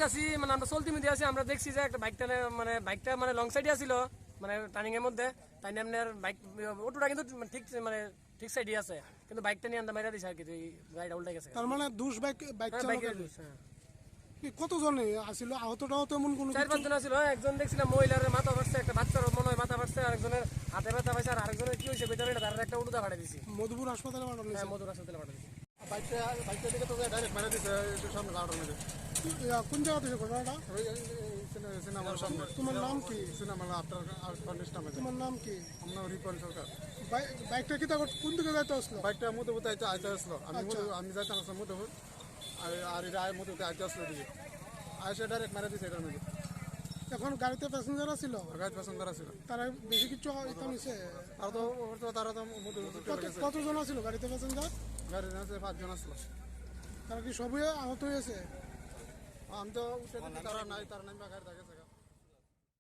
যাইতাছি মানে আমরা চলতি মধ্যে আছি, আমরা দেখছি যে একটা বাইকটা বাইকটা লং সাইডে আছিল মানে টার্নিং এর মধ্যে, তাই নিয়ে আপনার বাইক অটোটা কিন্তু ঠিক সাইডে আছে, কিন্তু বাইকটা নিয়ে আমরা মাইরা দিছি আর কি, গাড়িটা উল্টে গেছে। তার মানে দুষ বাইক বাইকের কতজন আসিল? আহতটাও তেমন কোনো 4-5 জন আছিল। একজন দেখছিলাম মহিলার মাথা ফাটছে, একটা বাচ্চার মনে হয় মাথা ফাটছে, আরেকজনের হাতে ব্যথা পাইছে, আর আরেকজনের কি হয়েছে বেচারা তার একটা উড়ুদা ফাটাই দিছি। মধুপুর হাসপাতালে পাঠানো হয়েছে। মধুর হাসপাতালে ফাটাই দিছি। বাইকটা দিকে তো ডাইরেক্ট মারা দিছে সামনে গাড়ির মধ্যে। কোন জায়গা থেকে ঘটনাটা? সিনেমার সামনে। তোমার নাম কি? সিনেমা আপনার নামে। তোমার নাম কি? আমরা রিপন সরকার। বাইকটা কি তখন কোন দিকে যাইতে আসলো? বাইকটা মধ্যবর্তী আইতে আসলো, আমি যাইতাম আসলাম মধ্যবর, আর এটা মধ্যবর্তী আইতে আসলো দিকে আইসে ডাইরেক্ট মারা দিছে এটার মধ্যে। এখন গাড়িতে প্যাসেঞ্জার ছিল? গাড়ি পছন্দ ছিল। তারা বেশি কিছু নিছে? তারা তো মধ্যবর্তী কতজন ছিল গাড়িতে প্যাসেঞ্জার? গাড়ির আছে 5 জন আসলো। তারা কি সবই আহত হয়েছে? আমি তো উঠে তারা নাই, তারা নাই বা গাড়ি থাকে।